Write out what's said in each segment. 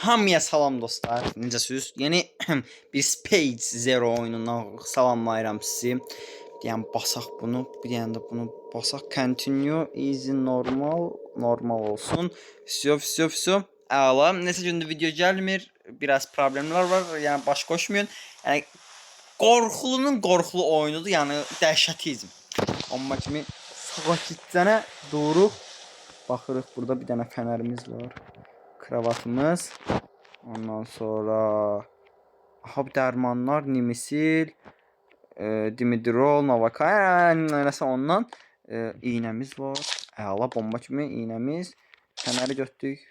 Hamıya salam dostlar. Necəsiz? Yeni bir Spade Zero oyunundan salamlayıram sizi. Bir dənə basaq bunu, bir dənə də bunu basaq. Continue, easy, normal olsun. Все. Əla. Nəsə gündə video gəlmir. Biraz problemlər var. Yəni baş qoşmayın. Yəni qorxulunun qorxulu oyunudur. Yəni dəhşətizm. Amma kimi sakitcənə dururuq. Baxırıq, burada bir dənə fənərimiz var. Kravatımız. Ondan sonra hab dərmanlar, Nimisil, Dimidrol, Novakay, nəsə ondan iynəmiz var. Əla, bomba kimi iynəmiz. Fənəri götürdük.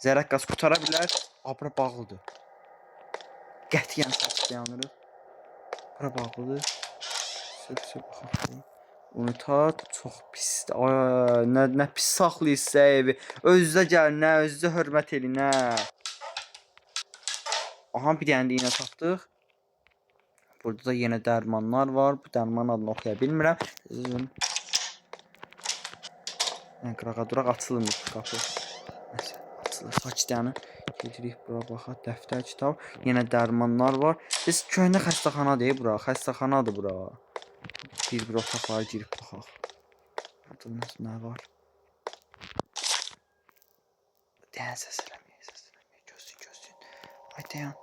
Zərək qaz qutara bilər. Bura bağlıdır. Qətiyyən saç yanırıq. Bura bağlıdır. Baxaq. Unitat çox pisdir. Nə pis saxlayırsa evi. Özünüzə gəlin, özünüzə hörmət edin. Aha, bir dənə də iynə tapdıq. Burada da yenə dərmanlar var. Bu dərmanın adını oxuya bilmirəm. Qıraq açılmır qapı. Nəsə, açılır. Saçdanı gedirik bura baxaq. Dəftər, kitab. Yenə dərmanlar var. Biz köhnə xəstəxanadır bura. Xəstəxanadır bura. Bir otaqlara girib baxaq. Burada nə var? Dayan, səs eləməyə. Gözləyin. Ay, dayan.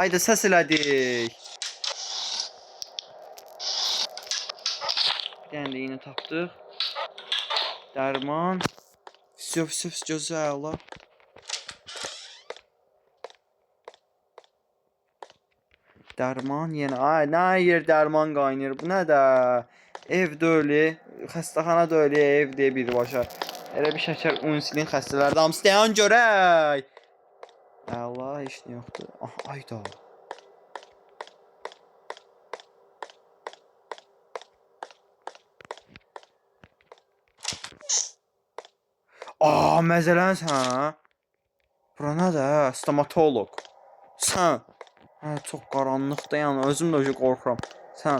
Ayda səs elədik. Bir dənə də iynə tapdıq. Dərman. Gözü əla. Dərman yenə. Ay, nə yer dərman qaynayır. Bu nə də? Ev də öyle. Xəstəxana da öyle. Ev deyə birbaşa. Elə bir şəkər insulin xəstələrdə hamısı dayan görək. Əla, heç nə yoxdur. Ah, ayda. Məzələnsən, hə? Bura nədir? Stomatolog. Sən. Hə, çox qaranlıqda, yəni özüm də qorxuram. Sən.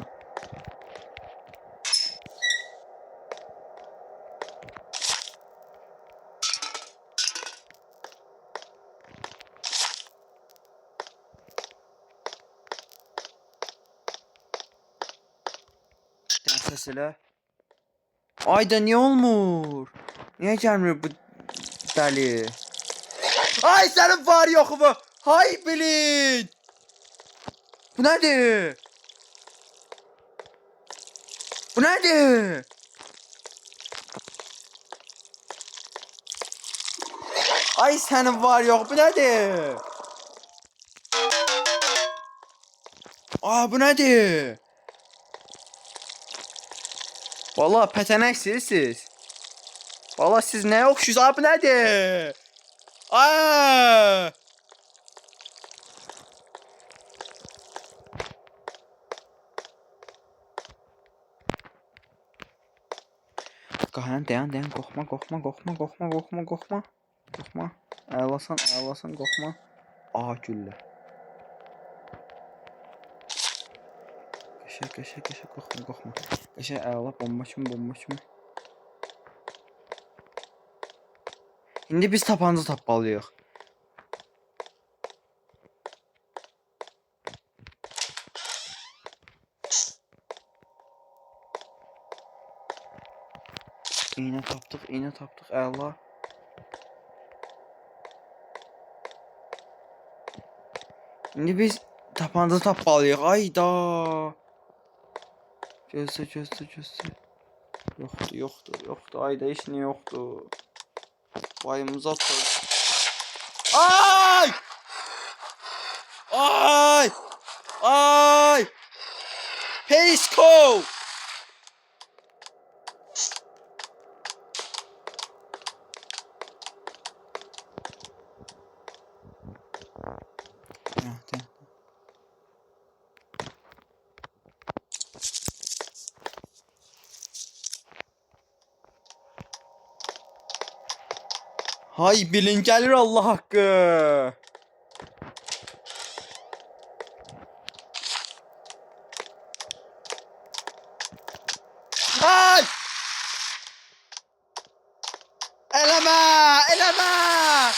Səs elə. Ayda, niyə olmur? Niyə gəlmir bu dəli? Ay, sənin var yoxu bu. Hay bilin. Bu nədir? Bu nədir? Ay, sənin var yox, bu nədir? Bu nədir? Valla pətənəksiniz siz. Valla siz nəyə oxşuyuz? Bu nədir? Dayan. Qorxma. Əlasan, qorxma. Güllə. Qəşək, qorxma. Qəşək, əla, bomba kimi. İndi biz tapanca tapmalıyıq. İynə tapdıq, əla. İndi biz tapanca tapmalıyıq. Ayda. Gözlə. Yoxdur. Ayda, heç nə yoxdur. Bayımıza atır. Ay! Periskop! Hay bilin, gəlir Allah haqqı. Ay! başladı.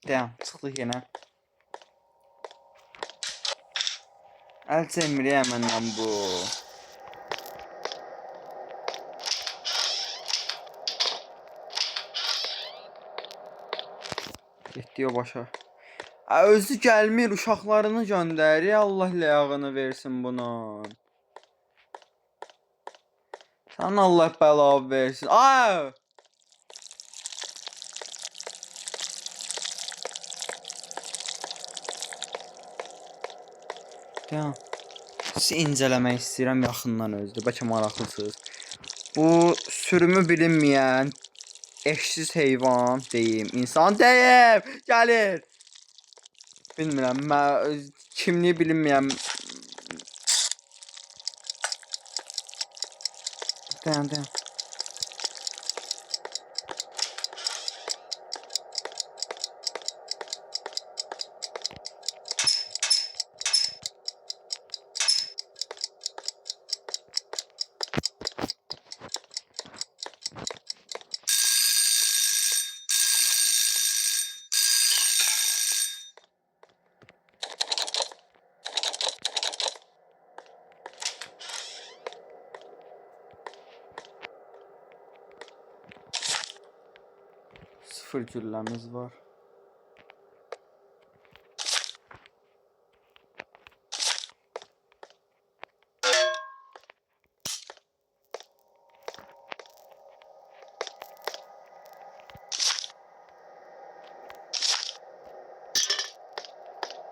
Dayan, çıxdıq yenə. Əl çəkmir ya məndən bu. Getdi o başa. Özü gəlmir, uşaqlarını göndərir. Allah ləyağını versin bunun. Sən Allah bəla versin. Ay! Dayan. Sizi incələmək istəyirəm yaxından özdə. Bəlkə maraqlısınız. Bu sürümü bilinməyən eşsiz heyvan deyim, insan deyim, gəlir. Bilmirəm, kimliyi bilinməyən. Dayan. Sıfır gülləmiz var.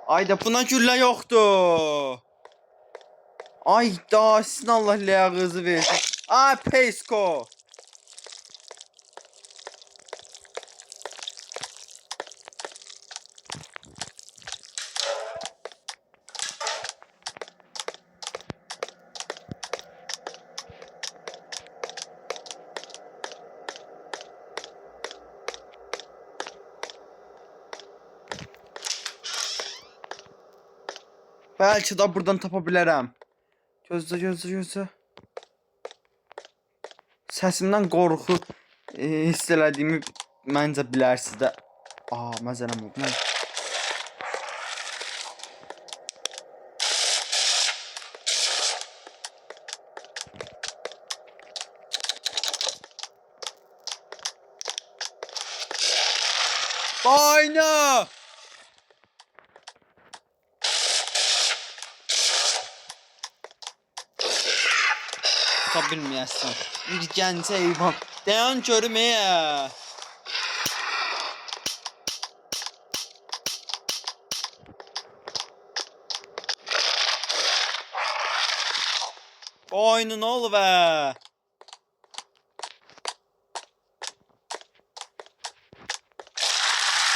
Ayda buna güllə yoxdur. Ayda sizin Allah ləyağınızı versin. Ay Pesko. Belki de buradan tapa bilərəm. Gözlə. Səsimdən qorxu hiss elədiyimi məncə bilərsiniz də. Məzələm oldu. Ayna! Tuta bilməyəsən. Bir gənc heyvan. Dayan görüm ya. Oyunun ol be.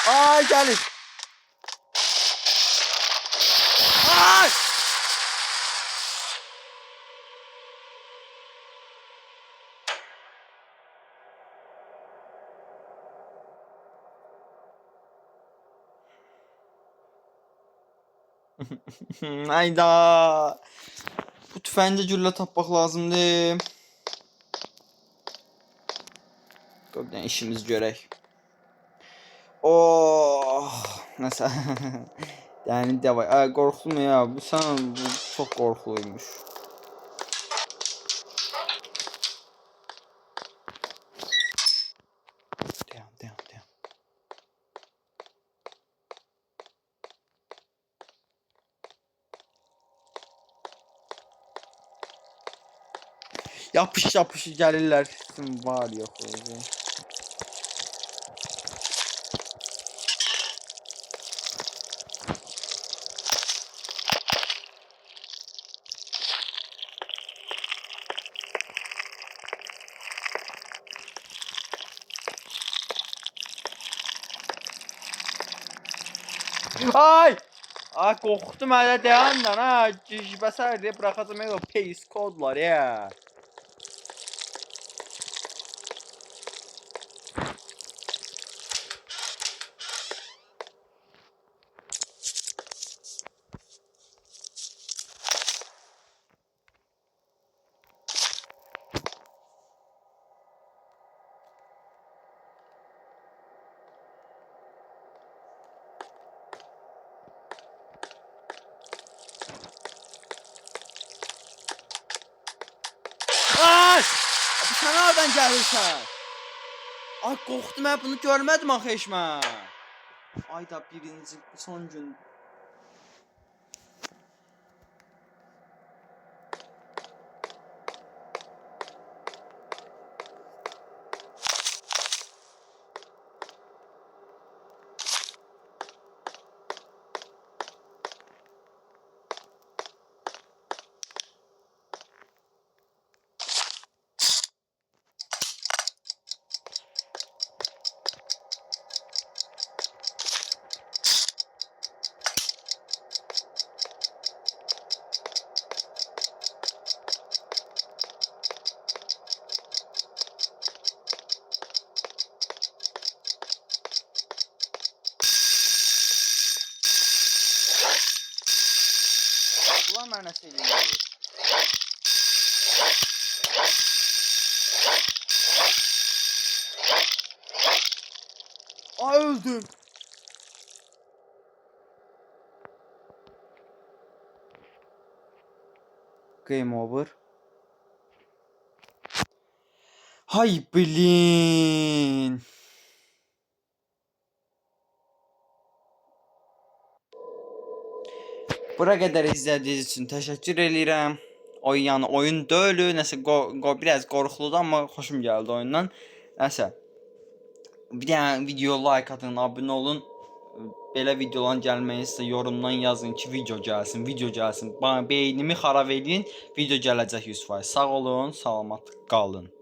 Ay gəlir. Ay! Ayda. Bu tüfəngə güllə tapmaq lazımdır. Qoy işimiz görək. Nəsə. Yəni davay. Qorxulma ya. Bu çox qorxuluymuş. Dayan. Yapış gəlirlər. Var yox oldu. Ay! Ay qorxdum hələ dayandan ha. Bəsər deyə buraxacam o paste kodlar ya. Ay! Bu sən hardan gəlirsən? Ay qorxdum mən bunu görmədim axı heç mən. Ay da birinci son gün. Ulan mənə söyləyir. Ay öldüm. Game over. Hay blin. Bura qədər izlədiyiniz üçün təşəkkür edirəm. Oyun deyil, nəsə biraz qorxuludur amma xoşum gəldi oyundan. Nəsə. Bir dənə video like atın, abunə olun. Belə videoların gəlməyini sizə yorumdan yazın ki, video gəlsin. Beynimi xarab edin, video gələcək 100%. Sağ olun, salamat qalın.